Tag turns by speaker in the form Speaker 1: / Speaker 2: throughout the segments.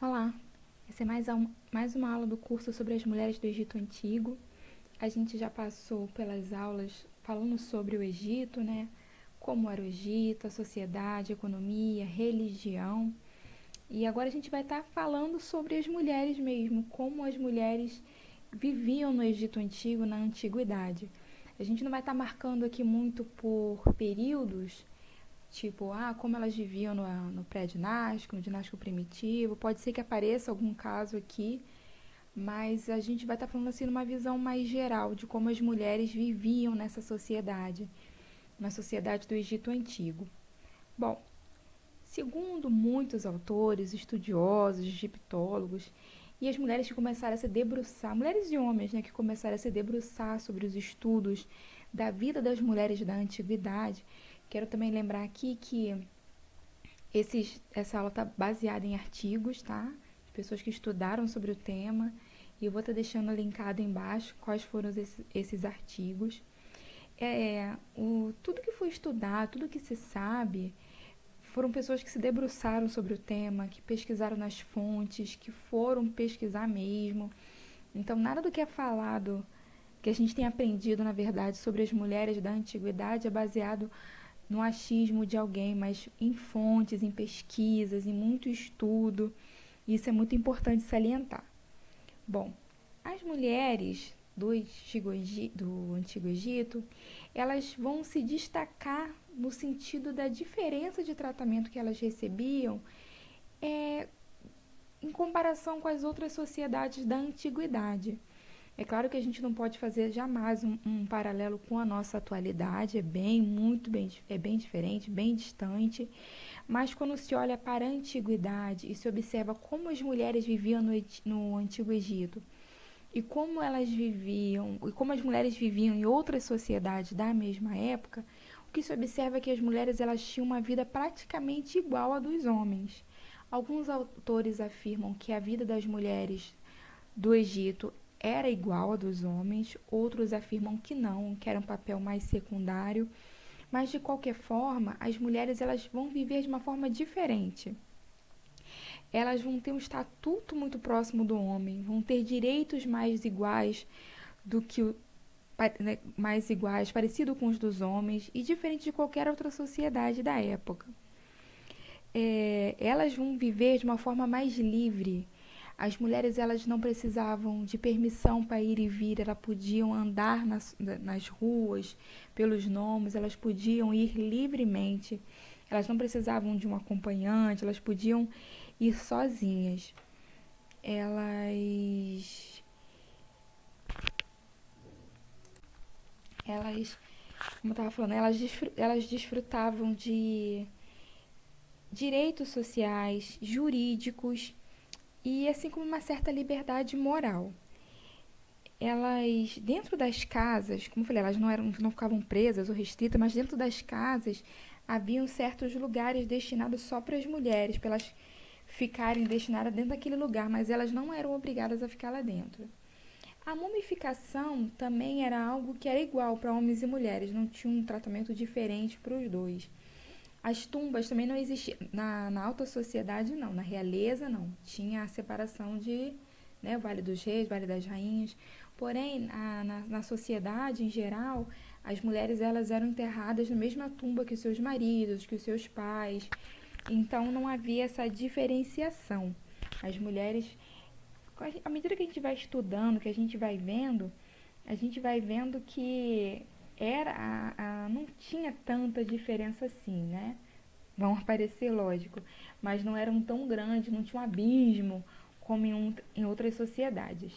Speaker 1: Olá, essa é mais uma aula do curso sobre as mulheres do Egito Antigo. A gente já passou pelas aulas falando sobre o Egito, né? Como era o Egito, a sociedade, a economia, religião. E agora a gente vai estar falando sobre as mulheres mesmo, como as mulheres viviam no Egito Antigo, na Antiguidade. A gente não vai estar marcando aqui muito por períodos, tipo, como elas viviam no pré-dinástico, no dinástico primitivo. Pode ser que apareça algum caso aqui, mas a gente vai estar falando assim numa visão mais geral de como as mulheres viviam nessa sociedade, na sociedade do Egito Antigo. Bom, segundo muitos autores, estudiosos, egiptólogos, e as mulheres que começaram a se debruçar, mulheres e homens, né, que começaram a se debruçar sobre os estudos da vida das mulheres da antiguidade. Quero também lembrar aqui que essa aula está baseada em artigos, tá? De pessoas que estudaram sobre o tema. E eu vou estar deixando linkado embaixo quais foram esses artigos. Tudo que foi estudado, tudo que se sabe, foram pessoas que se debruçaram sobre o tema, que pesquisaram nas fontes, que foram pesquisar mesmo. Então, nada do que é falado, que a gente tem aprendido, na verdade, sobre as mulheres da antiguidade é baseado no achismo de alguém, mas em fontes, em pesquisas, em muito estudo. Isso é muito importante salientar. Bom, as mulheres do Antigo Egito, elas vão se destacar no sentido da diferença de tratamento que elas recebiam em comparação com as outras sociedades da antiguidade. É claro que a gente não pode fazer jamais um paralelo com a nossa atualidade, é bem diferente, bem distante, mas quando se olha para a antiguidade e se observa como as mulheres viviam no Antigo Egito e como elas viviam, e como as mulheres viviam em outras sociedades da mesma época, o que se observa é que as mulheres elas tinham uma vida praticamente igual à dos homens. Alguns autores afirmam que a vida das mulheres do Egito era igual a dos homens, outros afirmam que não, que era um papel mais secundário, mas de qualquer forma, as mulheres elas vão viver de uma forma diferente. Elas vão ter um estatuto muito próximo do homem, vão ter direitos mais iguais do que mais iguais, parecido com os dos homens e diferente de qualquer outra sociedade da época. Elas vão viver de uma forma mais livre. As mulheres elas não precisavam de permissão para ir e vir, elas podiam andar nas ruas, pelos nomes, elas podiam ir livremente. Elas não precisavam de um acompanhante, elas podiam ir sozinhas. Elas, como eu estava falando, elas desfrutavam de direitos sociais, jurídicos e assim como uma certa liberdade moral. Elas, dentro das casas, como eu falei, elas não ficavam presas ou restritas, mas dentro das casas haviam certos lugares destinados só para as mulheres, para elas ficarem destinadas dentro daquele lugar, mas elas não eram obrigadas a ficar lá dentro. A mumificação também era algo que era igual para homens e mulheres, não tinha um tratamento diferente para os dois. As tumbas também não existiam. Na alta sociedade, não. Na realeza, não. Tinha a separação de o Vale dos Reis, Vale das Rainhas. Porém, na sociedade em geral, as mulheres elas eram enterradas na mesma tumba que os seus maridos, que os seus pais. Então, não havia essa diferenciação. As mulheres, à medida que a gente vai estudando, que a gente vai vendo que não tinha tanta diferença assim, né? Vão aparecer, lógico, mas não eram tão grandes, não tinha um abismo como em outras sociedades.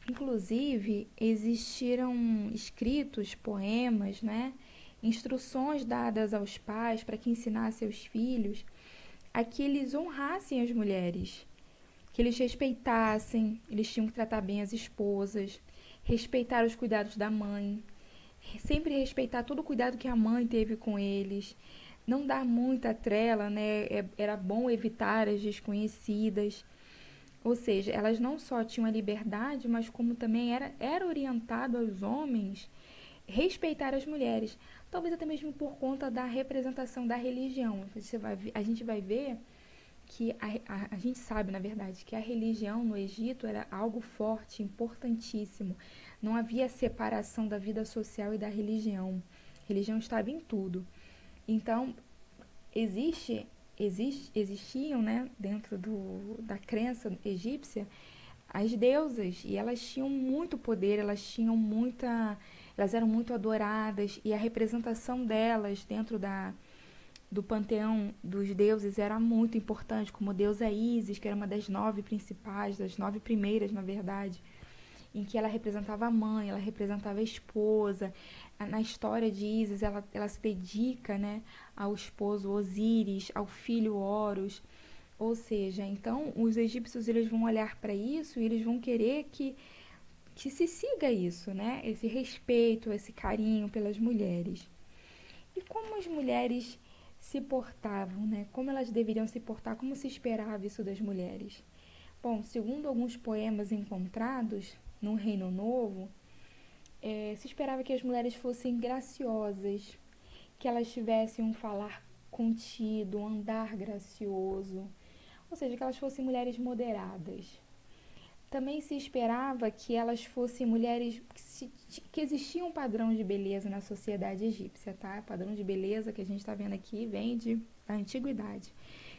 Speaker 1: Inclusive, existiram escritos, poemas, né? Instruções dadas aos pais para que ensinassem aos filhos a que eles honrassem as mulheres, que eles respeitassem, eles tinham que tratar bem as esposas, respeitar os cuidados da mãe, sempre respeitar todo o cuidado que a mãe teve com eles, não dar muita trela, né? Era bom evitar as desconhecidas. Ou seja, elas não só tinham a liberdade, mas como também era orientado aos homens respeitar as mulheres. Talvez até mesmo por conta da representação da religião. A gente vai ver que a gente sabe, na verdade, que a religião no Egito era algo forte, importantíssimo. Não havia separação da vida social e da religião. A religião estava em tudo. Então, existiam, né, dentro da crença egípcia, as deusas, e elas tinham muito poder, elas eram muito adoradas, e a representação delas dentro do panteão dos deuses era muito importante, como a deusa Ísis, que era uma das 9 principais, das 9 primeiras, na verdade, em que ela representava a mãe, ela representava a esposa. Na história de Ísis, ela se dedica, né, ao esposo Osíris, ao filho Horus. Ou seja, então os egípcios eles vão olhar para isso e eles vão querer que se siga isso, né? Esse respeito, esse carinho pelas mulheres. E como as mulheres se portavam, né? Como elas deveriam se portar, como se esperava isso das mulheres? Bom, segundo alguns poemas encontrados no Reino Novo, se esperava que as mulheres fossem graciosas, que elas tivessem um falar contido, um andar gracioso, ou seja, que elas fossem mulheres moderadas. Também se esperava que elas fossem mulheres que existia um padrão de beleza na sociedade egípcia, tá? O padrão de beleza que a gente está vendo aqui vem da antiguidade.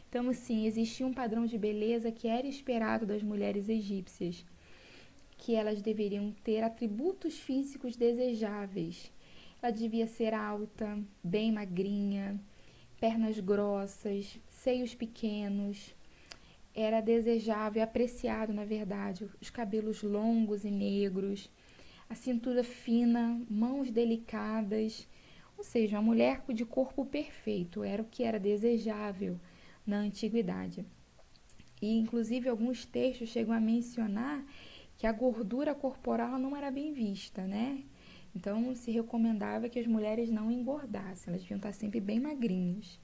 Speaker 1: Então, assim, existia um padrão de beleza que era esperado das mulheres egípcias, que elas deveriam ter atributos físicos desejáveis. Ela devia ser alta, bem magrinha, pernas grossas, seios pequenos. Era desejável e apreciado, na verdade, os cabelos longos e negros, a cintura fina, mãos delicadas. Ou seja, uma mulher de corpo perfeito era o que era desejável na antiguidade. E, inclusive, alguns textos chegam a mencionar que a gordura corporal não era bem vista, né? Então, se recomendava que as mulheres não engordassem, elas deviam estar sempre bem magrinhas.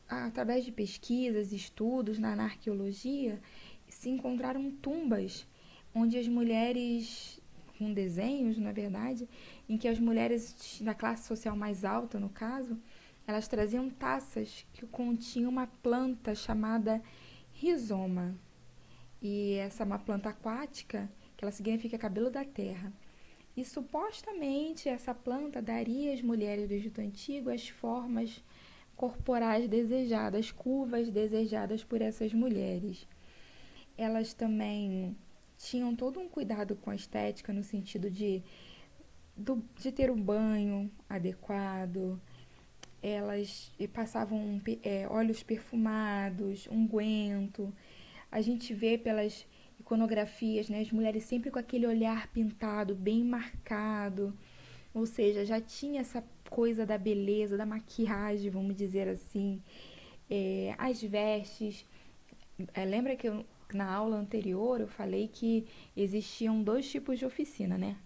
Speaker 1: Através de pesquisas, estudos na arqueologia, se encontraram tumbas onde as mulheres, com desenhos, na verdade, em que as mulheres da classe social mais alta, no caso, elas traziam taças que continham uma planta chamada rizoma. E essa é uma planta aquática, que ela significa cabelo da terra. E supostamente essa planta daria às mulheres do Egito Antigo as formas corporais desejadas, curvas desejadas por essas mulheres. Elas também tinham todo um cuidado com a estética no sentido de ter um banho adequado. Elas passavam óleos perfumados, unguento. A gente vê pelas iconografias, né, as mulheres sempre com aquele olhar pintado, bem marcado. Ou seja, já tinha essa coisa da beleza, da maquiagem, vamos dizer assim. As vestes. Lembra que na aula anterior eu falei que existiam 2 tipos de oficina, né?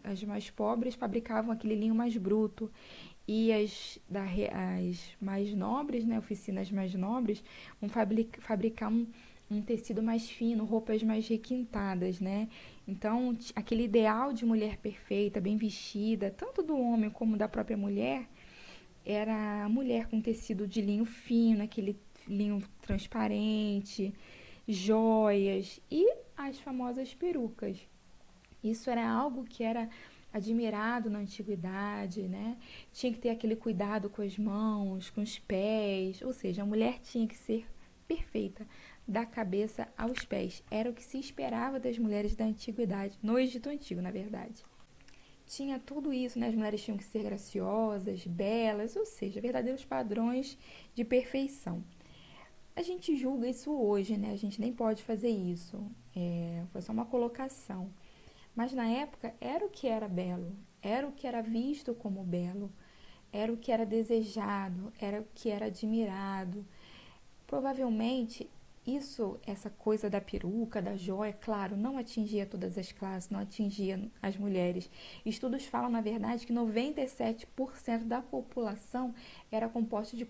Speaker 1: As mais pobres fabricavam aquele linho mais bruto e as mais nobres, né, oficinas mais nobres, vão fabricar um tecido mais fino, roupas mais requintadas, né? Então, aquele ideal de mulher perfeita, bem vestida, tanto do homem como da própria mulher, era a mulher com tecido de linho fino, aquele linho transparente, joias e as famosas perucas. Isso era algo que era admirado na antiguidade, né? Tinha que ter aquele cuidado com as mãos, com os pés, ou seja, a mulher tinha que ser perfeita, da cabeça aos pés. Era o que se esperava das mulheres da antiguidade, no Egito Antigo, na verdade. Tinha tudo isso, né? As mulheres tinham que ser graciosas, belas, ou seja, verdadeiros padrões de perfeição. A gente julga isso hoje, né? A gente nem pode fazer isso. Foi só uma colocação. Mas na época era o que era belo, era o que era visto como belo, era o que era desejado, era o que era admirado. Provavelmente essa coisa da peruca, da joia, claro, não atingia todas as classes, não atingia as mulheres. Estudos falam, na verdade, que 97% da população era composta de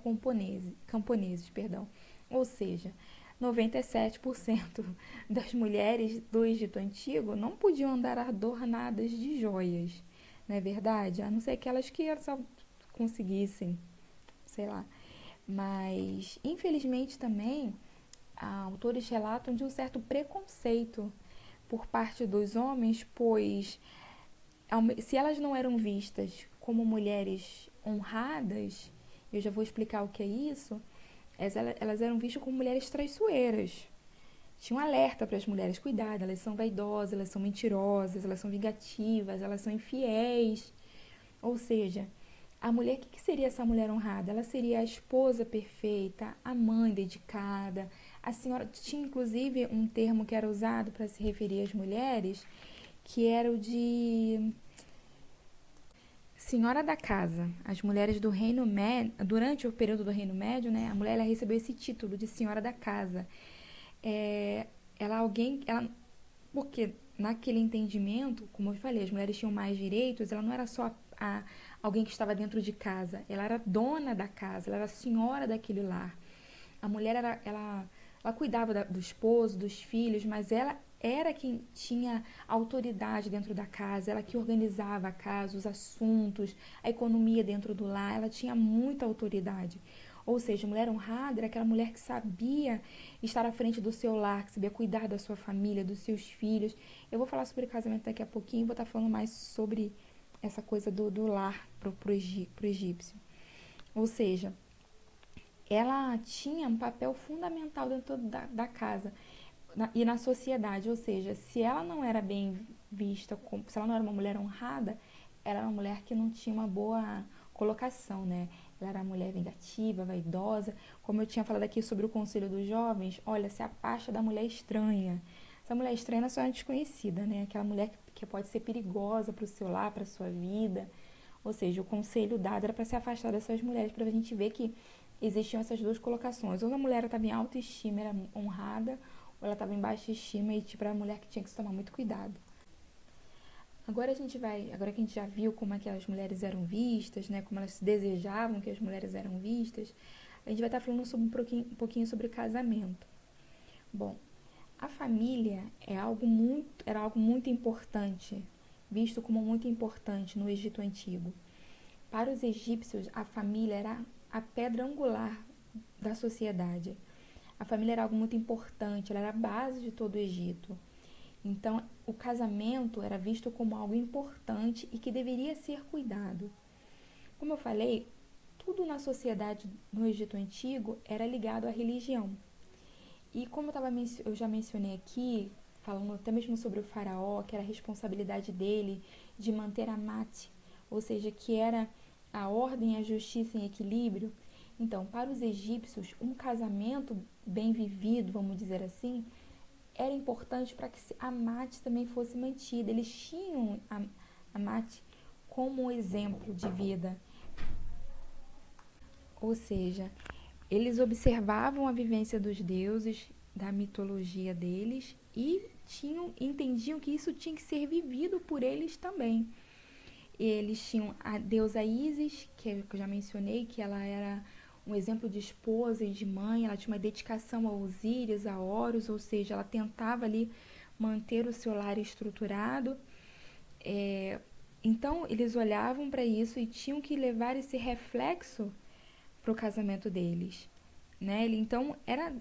Speaker 1: camponeses, perdão. Ou seja, 97% das mulheres do Egito Antigo não podiam andar adornadas de joias, não é verdade? A não ser aquelas que só conseguissem, sei lá. Mas, infelizmente também, autores relatam de um certo preconceito por parte dos homens, pois se elas não eram vistas como mulheres honradas, eu já vou explicar o que é isso, elas eram vistas como mulheres traiçoeiras. Tinha um alerta para as mulheres: cuidado, elas são vaidosas, elas são mentirosas, elas são vingativas, elas são infiéis. Ou seja, a mulher, o que seria essa mulher honrada? Ela seria a esposa perfeita, a mãe dedicada. A senhora tinha inclusive um termo que era usado para se referir às mulheres, que era o de senhora da casa. As mulheres do Reino Médio, durante o período do Reino Médio, né, a mulher ela recebeu esse título de senhora da casa. É, porque naquele entendimento, como eu falei, as mulheres tinham mais direitos, ela não era só alguém que estava dentro de casa, ela era dona da casa, ela era senhora daquele lar. A mulher ela cuidava do esposo, dos filhos, mas ela era quem tinha autoridade dentro da casa, ela que organizava a casa, os assuntos, a economia dentro do lar, ela tinha muita autoridade. Ou seja, a mulher honrada era aquela mulher que sabia estar à frente do seu lar, que sabia cuidar da sua família, dos seus filhos. Eu vou falar sobre casamento daqui a pouquinho, vou estar falando mais sobre essa coisa do lar pro egípcio. Ou seja, ela tinha um papel fundamental dentro da casa e na sociedade. Ou seja, se ela não era bem vista, se ela não era uma mulher honrada, ela era uma mulher que não tinha uma boa colocação, né? Ela era uma mulher vingativa, vaidosa. Como eu tinha falado aqui sobre o conselho dos jovens, olha, se afasta da mulher estranha. Essa mulher estranha não é só uma desconhecida, né? Aquela mulher que pode ser perigosa para o seu lar, para a sua vida. Ou seja, o conselho dado era para se afastar dessas mulheres, para a gente ver que existiam essas duas colocações. Ou a mulher estava em autoestima, era honrada, ou ela estava em baixa estima e tipo, era a mulher que tinha que se tomar muito cuidado. Agora que a gente já viu como é que as mulheres eram vistas, né, como elas desejavam que as mulheres eram vistas, a gente vai estar falando sobre um pouquinho sobre casamento. Bom, a família era algo muito importante, visto como muito importante no Egito Antigo. Para os egípcios, a família era a pedra angular da sociedade. A família era algo muito importante, ela era a base de todo o Egito. Então, o casamento era visto como algo importante e que deveria ser cuidado. Como eu falei, tudo na sociedade no Egito Antigo era ligado à religião. E como eu já mencionei aqui, falando até mesmo sobre o faraó, que era a responsabilidade dele de manter a mate, ou seja, que era a ordem e a justiça em equilíbrio. Então, para os egípcios, um casamento bem vivido, vamos dizer assim, era importante para que a mate também fosse mantida. Eles tinham a mate como exemplo de vida. Ou seja, eles observavam a vivência dos deuses, da mitologia deles e entendiam que isso tinha que ser vivido por eles também. Eles tinham a deusa Ísis, que eu já mencionei, que ela era um exemplo de esposa e de mãe. Ela tinha uma dedicação a Osíris, a Horus, ou seja, ela tentava ali manter o seu lar estruturado. Então, eles olhavam para isso e tinham que levar esse reflexo para o casamento deles. Né? Então, era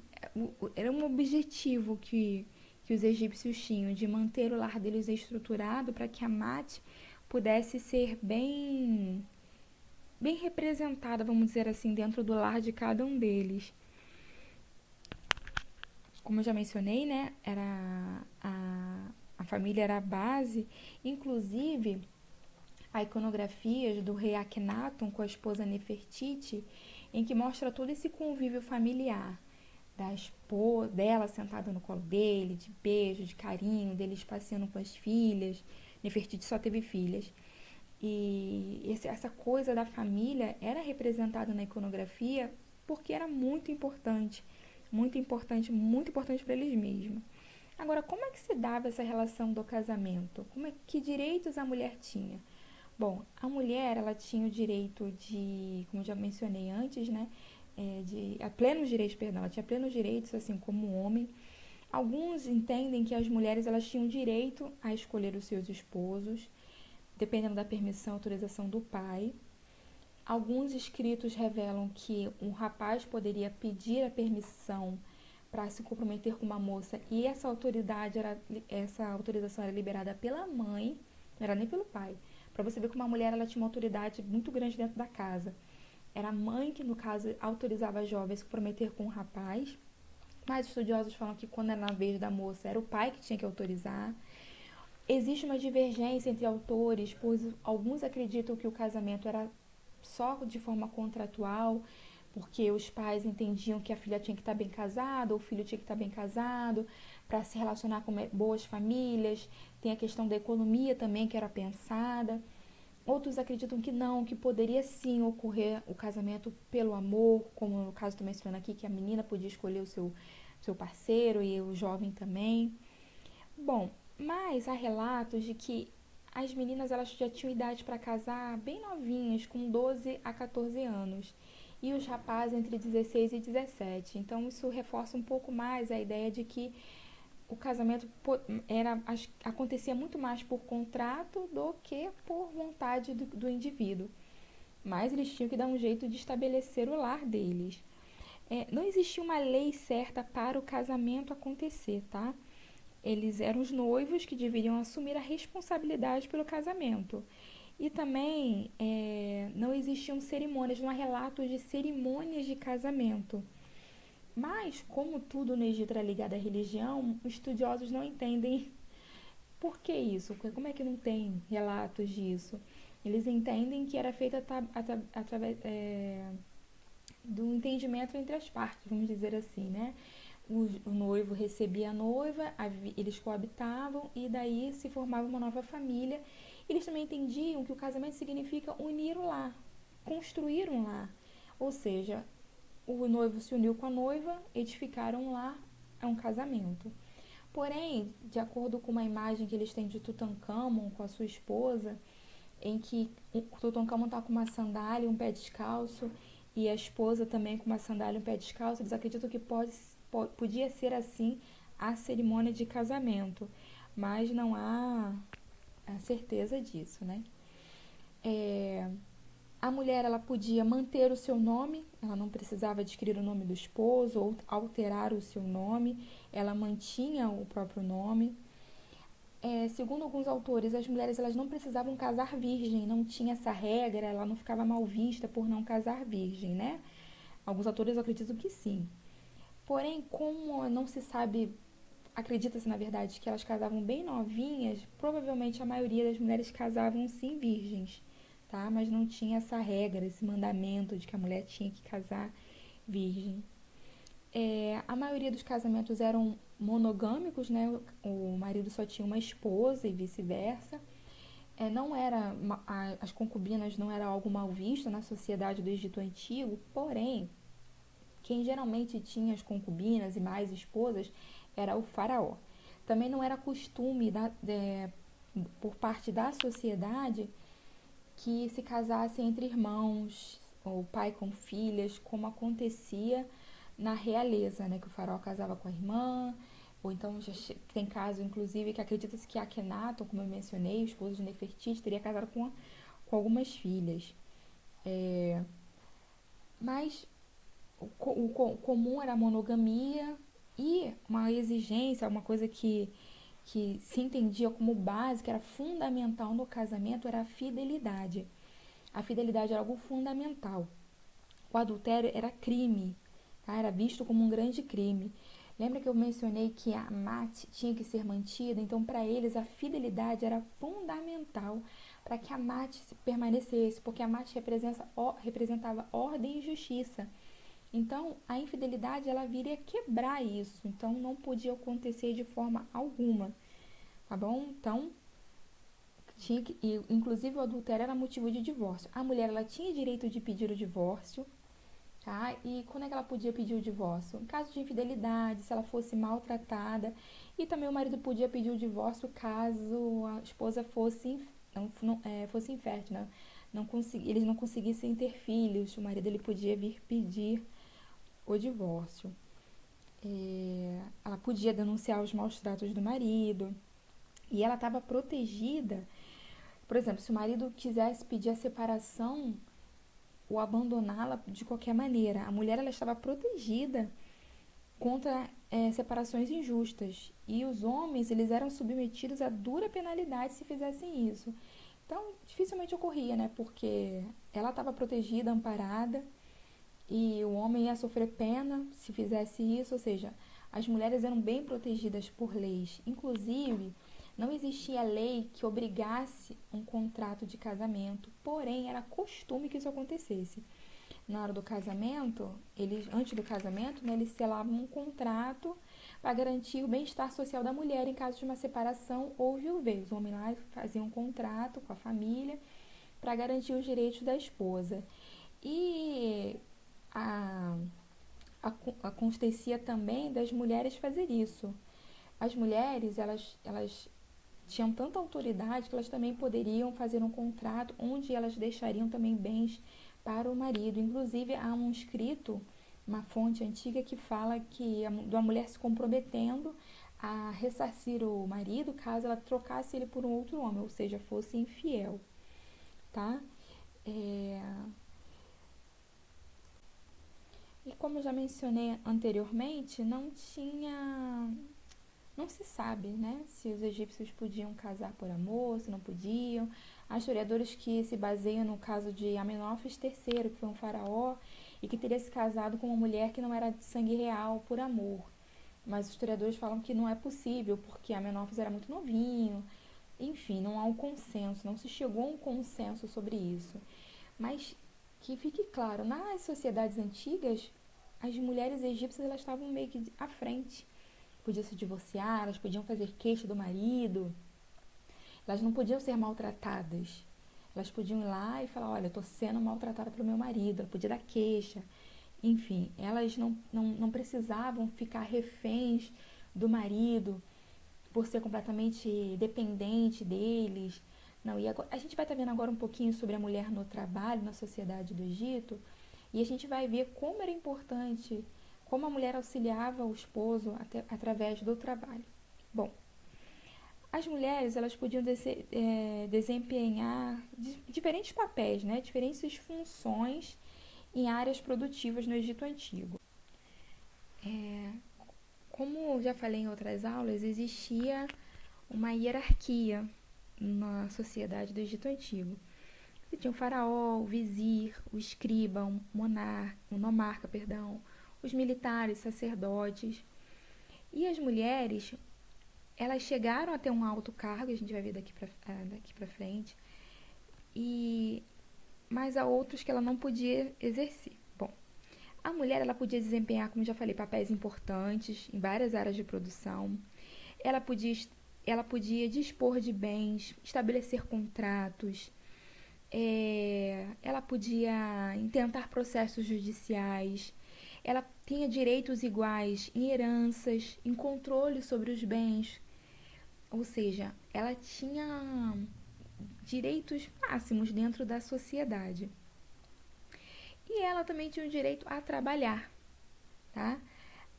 Speaker 1: um objetivo que os egípcios tinham, de manter o lar deles estruturado para que a mate pudesse ser bem representada, vamos dizer assim, dentro do lar de cada um deles. Como eu já mencionei, né, a família era a base, inclusive há iconografias do rei Akhenaton com a esposa Nefertiti, em que mostra todo esse convívio familiar, da esposa, dela sentada no colo dele, de beijo, de carinho, deles passeando com as filhas. Nefertiti só teve filhas. E essa coisa da família era representada na iconografia porque era muito importante, muito importante, muito importante para eles mesmos. Agora, como é que se dava essa relação do casamento? Que direitos a mulher tinha? Bom, a mulher, ela tinha o direito de, como eu já mencionei antes, né, plenos direitos, perdão, ela tinha plenos direitos, assim como o homem. Alguns entendem que as mulheres, elas tinham direito a escolher os seus esposos, dependendo da permissão, autorização do pai. Alguns escritos revelam que um rapaz poderia pedir a permissão para se comprometer com uma moça e essa autorização era liberada pela mãe, não era nem pelo pai. Para você ver que uma mulher ela tinha uma autoridade muito grande dentro da casa. Era a mãe que, no caso, autorizava a jovem a se comprometer com o rapaz. Mas estudiosos falam que quando era na vez da moça, era o pai que tinha que autorizar. Existe uma divergência entre autores, pois alguns acreditam que o casamento era só de forma contratual, porque os pais entendiam que a filha tinha que estar bem casada, ou o filho tinha que estar bem casado, para se relacionar com boas famílias. Tem a questão da economia também, que era pensada. Outros acreditam que não, que poderia sim ocorrer o casamento pelo amor, como no caso estou mencionando aqui, que a menina podia escolher o seu parceiro e o jovem também. Bom, mas há relatos de que as meninas elas já tinham idade para casar bem novinhas, com 12 a 14 anos, e os rapazes entre 16 e 17. Então isso reforça um pouco mais a ideia de que o casamento acontecia muito mais por contrato do que por vontade do indivíduo. Mas eles tinham que dar um jeito de estabelecer o lar deles. Não existia uma lei certa para o casamento acontecer, tá? Eles eram os noivos que deveriam assumir a responsabilidade pelo casamento. E também não existiam cerimônias, não há relatos de cerimônias de casamento. Mas, como tudo no Egito era ligado à religião, os estudiosos não entendem por que isso, como é que não tem relatos disso. Eles entendem que era feito através do entendimento entre as partes, vamos dizer assim, né? O noivo recebia a noiva, eles coabitavam e daí se formava uma nova família. Eles também entendiam que o casamento significa unir o lar, construir um lar. Ou seja, o noivo se uniu com a noiva, edificaram um lar, é um casamento. Porém, de acordo com uma imagem que eles têm de Tutancâmon com a sua esposa, em que o Tutancâmon está com uma sandália e um pé descalço, e a esposa também com uma sandália e um pé descalço, eles acreditam que podia ser assim a cerimônia de casamento, mas não há a certeza disso, né? A mulher ela podia manter o seu nome, ela não precisava adquirir o nome do esposo ou alterar o seu nome, ela mantinha o próprio nome. Segundo alguns autores, as mulheres elas não precisavam casar virgem, não tinha essa regra, ela não ficava mal vista por não casar virgem, né? Alguns autores acreditam que sim. Porém, como não se sabe, acredita-se na verdade que elas casavam bem novinhas, provavelmente a maioria das mulheres casavam sim virgens, tá? Mas não tinha essa regra, esse mandamento de que a mulher tinha que casar virgem. A maioria dos casamentos eram monogâmicos, né? O marido só tinha uma esposa e vice-versa. Não era as concubinas não era algo mal visto na sociedade do Egito Antigo, porém, quem geralmente tinha as concubinas e mais esposas era o faraó. Também não era costume por parte da sociedade que se casasse entre irmãos, ou pai com filhas, como acontecia na realeza, né? Que o faraó casava com a irmã, ou então já tem caso, inclusive, que acredita-se que Akhenaton, como eu mencionei, o esposo de Nefertiti, teria casado com algumas filhas. Mas o comum era a monogamia e uma exigência, uma coisa que se entendia como básica, era fundamental no casamento, era a fidelidade. A fidelidade era algo fundamental. O adultério era crime, tá? Era visto como um grande crime. Lembra que eu mencionei que a Amat tinha que ser mantida? Então, para eles, a fidelidade era fundamental para que a Amat permanecesse, porque a Amat representava ordem e justiça. Então, a infidelidade, ela viria quebrar isso. Então, não podia acontecer de forma alguma, tá bom? Então, inclusive o adultério era motivo de divórcio. A mulher, ela tinha direito de pedir o divórcio, tá? E quando é que ela podia pedir o divórcio? Em caso de infidelidade, se ela fosse maltratada. E também o marido podia pedir o divórcio caso a esposa fosse infértil, né? Eles não conseguissem ter filhos. O marido ele podia vir pedir o divórcio. Ela podia denunciar os maus tratos do marido. E ela estava protegida. Por exemplo, se o marido quisesse pedir a separação, ou abandoná-la de qualquer maneira. A mulher ela estava protegida contra separações injustas. E os homens eles eram submetidos a dura penalidade se fizessem isso. Então, dificilmente ocorria, né? Porque ela estava protegida, amparada, e o homem ia sofrer pena se fizesse isso. Ou seja, as mulheres eram bem protegidas por leis. Inclusive, não existia lei que obrigasse um contrato de casamento, porém, era costume que isso acontecesse. Na hora do casamento, antes do casamento, né, eles selavam um contrato para garantir o bem-estar social da mulher em caso de uma separação ou viuvez. O homem lá fazia um contrato com a família para garantir os direitos da esposa. E a, acontecia também das mulheres fazer isso. As mulheres, elas tinham tanta autoridade que elas também poderiam fazer um contrato onde elas deixariam também bens para o marido. Inclusive, há um escrito, uma fonte antiga que fala que de uma mulher se comprometendo a ressarcir o marido caso ela trocasse ele por um outro homem, ou seja, fosse infiel, tá? É... E como eu já mencionei anteriormente, não se sabe, né, se os egípcios podiam casar por amor, se não podiam. Há historiadores que se baseiam no caso de Amenófis III, que foi um faraó e que teria se casado com uma mulher que não era de sangue real por amor. Mas os historiadores falam que não é possível, porque Amenófis era muito novinho. Enfim, não há um consenso, não se chegou a um consenso sobre isso. Mas que fique claro, nas sociedades antigas, as mulheres egípcias elas estavam meio que à frente. Podiam se divorciar, elas podiam fazer queixa do marido, elas não podiam ser maltratadas. Elas podiam ir lá e falar, olha, eu estou sendo maltratada pelo meu marido, ela podia dar queixa. Enfim, elas não precisavam ficar reféns do marido por ser completamente dependente deles. Não, e agora, a gente vai estar vendo agora um pouquinho sobre a mulher no trabalho, na sociedade do Egito, e a gente vai ver como era importante, como a mulher auxiliava o esposo através do trabalho. Bom, as mulheres elas podiam desempenhar diferentes papéis, né, diferentes funções em áreas produtivas no Egito Antigo. Como já falei em outras aulas, existia uma hierarquia na sociedade do Egito Antigo. Você tinha o faraó, o vizir, o escriba, o nomarca, os militares, sacerdotes. E as mulheres, elas chegaram a ter um alto cargo, a gente vai ver daqui para frente, mas há outros que ela não podia exercer. Bom, a mulher ela podia desempenhar, como já falei, papéis importantes em várias áreas de produção. Ela podia dispor de bens, estabelecer contratos, ela podia intentar processos judiciais, ela tinha direitos iguais em heranças, em controle sobre os bens, ou seja, ela tinha direitos máximos dentro da sociedade. E ela também tinha o direito a trabalhar, tá?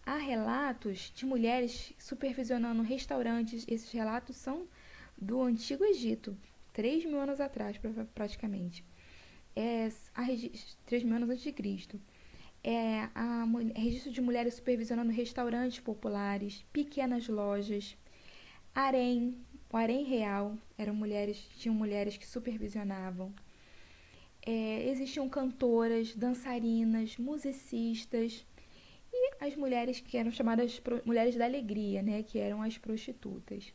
Speaker 1: Há relatos de mulheres supervisionando restaurantes. Esses relatos são do Antigo Egito, 3.000 anos atrás, praticamente. 3.000 anos antes de Cristo. Registro de mulheres supervisionando restaurantes populares, pequenas lojas, harém, o harém real, tinham mulheres que supervisionavam. Existiam cantoras, dançarinas, musicistas e as mulheres que eram chamadas mulheres da alegria, né, que eram as prostitutas.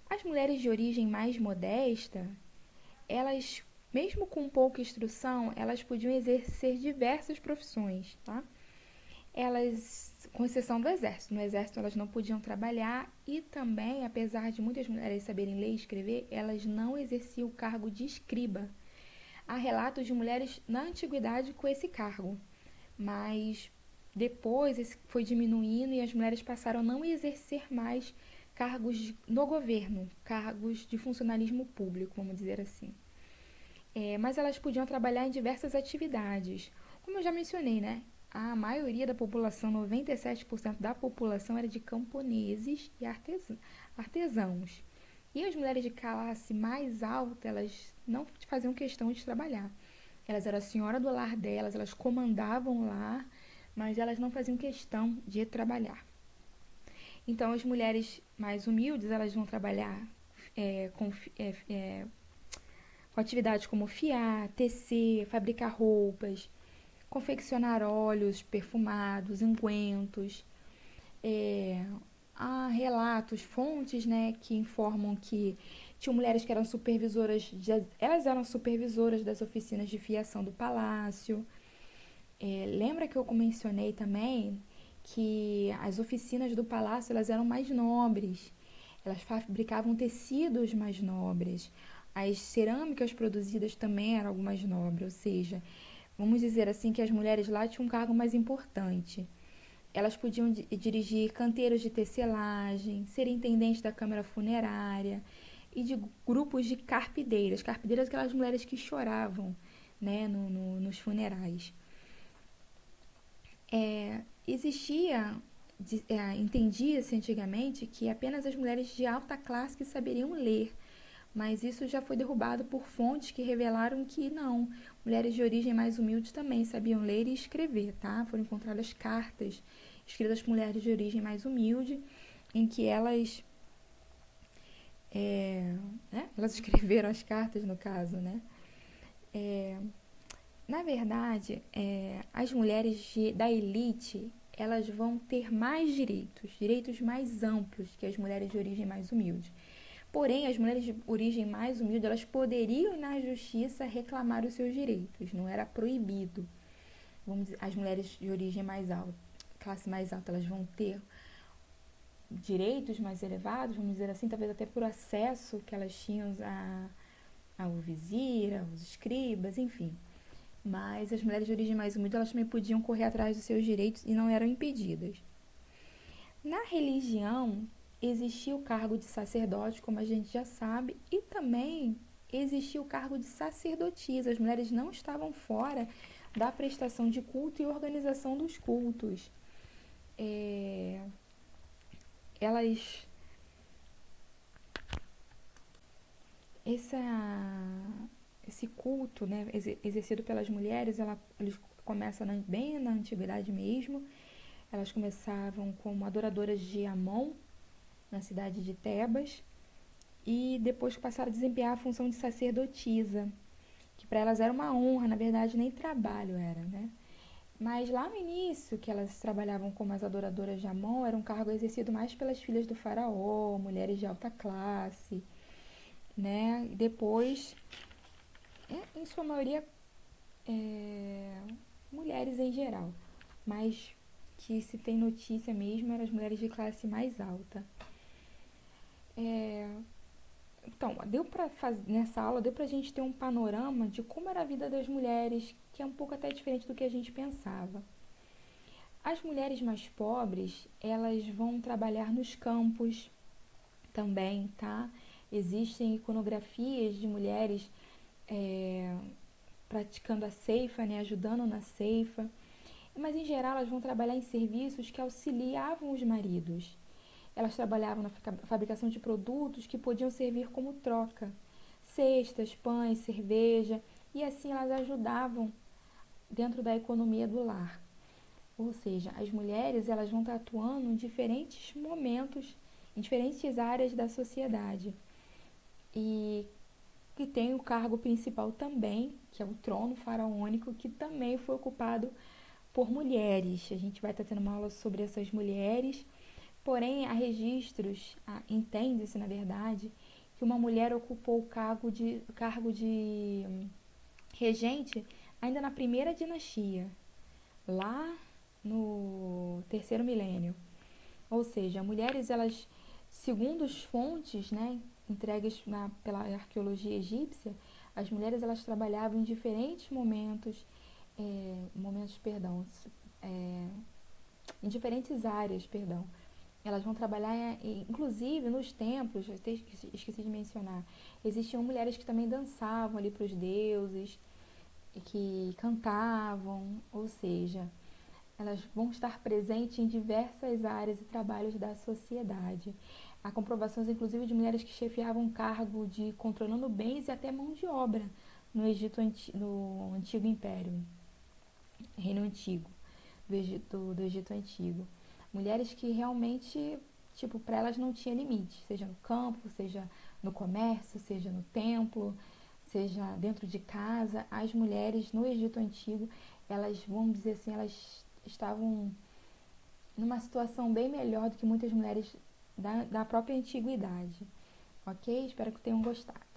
Speaker 1: As mulheres de origem mais modesta, elas, mesmo com pouca instrução, elas podiam exercer diversas profissões, tá? Elas, com exceção do exército. No exército elas não podiam trabalhar e também, apesar de muitas mulheres saberem ler e escrever, elas não exerciam o cargo de escriba. Há relatos de mulheres na antiguidade com esse cargo, mas depois esse foi diminuindo e as mulheres passaram a não exercer mais cargos no governo, cargos de funcionalismo público, vamos dizer assim. Mas elas podiam trabalhar em diversas atividades. Como eu já mencionei, né? A maioria da população, 97% da população, era de camponeses e artesãos. E as mulheres de classe mais alta, elas não faziam questão de trabalhar. Elas eram a senhora do lar delas, elas comandavam o lar, mas elas não faziam questão de trabalhar. Então, as mulheres mais humildes, elas vão trabalhar é, com, é, é, com atividades como fiar, tecer, fabricar roupas, confeccionar óleos perfumados, ungüentos. É, há relatos, fontes, né, que informam que tinham mulheres que eram elas eram supervisoras das oficinas de fiação do palácio. Lembra que eu mencionei também que as oficinas do palácio elas eram mais nobres, elas fabricavam tecidos mais nobres, as cerâmicas produzidas também eram algo mais nobre, ou seja, vamos dizer assim que as mulheres lá tinham um cargo mais importante. Elas podiam dirigir canteiros de tecelagem, ser intendentes da câmara funerária e de grupos de carpideiras. Carpideiras, aquelas mulheres que choravam, né, nos funerais. Entendia-se antigamente que apenas as mulheres de alta classe que saberiam ler, mas isso já foi derrubado por fontes que revelaram que não, mulheres de origem mais humilde também sabiam ler e escrever, tá? Foram encontradas cartas escritas por mulheres de origem mais humilde, em que elas escreveram as cartas no caso, né? Na verdade, as mulheres da elite, elas vão ter mais direitos, direitos mais amplos que as mulheres de origem mais humilde. Porém, as mulheres de origem mais humilde, elas poderiam ir na justiça reclamar os seus direitos, não era proibido. Vamos dizer, as mulheres de origem mais alta, classe mais alta, elas vão ter direitos mais elevados, vamos dizer assim, talvez até por acesso que elas tinham ao vizir, aos escribas, enfim. Mas as mulheres de origem mais humilde, elas também podiam correr atrás dos seus direitos e não eram impedidas. Na religião, existia o cargo de sacerdote, como a gente já sabe, e também existia o cargo de sacerdotisa. As mulheres não estavam fora da prestação de culto e organização dos cultos. Elas... Esse culto, né, exercido pelas mulheres, eles começam bem na antiguidade mesmo. Elas começavam como adoradoras de Amon, na cidade de Tebas, e depois passaram a desempenhar a função de sacerdotisa, que para elas era uma honra, na verdade nem trabalho era, né? Mas lá no início, que elas trabalhavam como as adoradoras de Amon, era um cargo exercido mais pelas filhas do faraó, mulheres de alta classe, né? E depois, em sua maioria, mulheres em geral, mas que se tem notícia mesmo eram as mulheres de classe mais alta. Então, nessa aula deu pra gente ter um panorama de como era a vida das mulheres, que é um pouco até diferente do que a gente pensava. As mulheres mais pobres, elas vão trabalhar nos campos também, tá? Existem iconografias de mulheres praticando a ceifa, né? Ajudando na ceifa. Mas, em geral, elas vão trabalhar em serviços que auxiliavam os maridos. Elas trabalhavam na fabricação de produtos que podiam servir como troca. Cestas, pães, cerveja. E assim elas ajudavam dentro da economia do lar. Ou seja, as mulheres elas vão estar atuando em diferentes momentos, em diferentes áreas da sociedade. E que tem o cargo principal também, que é o trono faraônico, que também foi ocupado por mulheres. A gente vai estar tendo uma aula sobre essas mulheres. Porém, há registros, entende-se, na verdade, que uma mulher ocupou o cargo de regente ainda na primeira dinastia, lá no terceiro milênio. Ou seja, mulheres, elas, segundo as fontes, né, entregues pela arqueologia egípcia, as mulheres elas trabalhavam em diferentes em diferentes áreas, perdão. Elas vão trabalhar, inclusive nos templos, eu até esqueci de mencionar, existiam mulheres que também dançavam ali para os deuses, e que cantavam, ou seja, elas vão estar presentes em diversas áreas e trabalhos da sociedade. Há comprovações, inclusive, de mulheres que chefiavam cargo de controlando bens e até mão de obra no Antigo Império, Reino Antigo, do Egito Antigo. Mulheres que realmente, tipo, para elas não tinha limite, seja no campo, seja no comércio, seja no templo, seja dentro de casa. As mulheres no Egito Antigo, elas, vamos dizer assim, elas estavam numa situação bem melhor do que muitas mulheres da própria antiguidade. Ok? Espero que tenham gostado.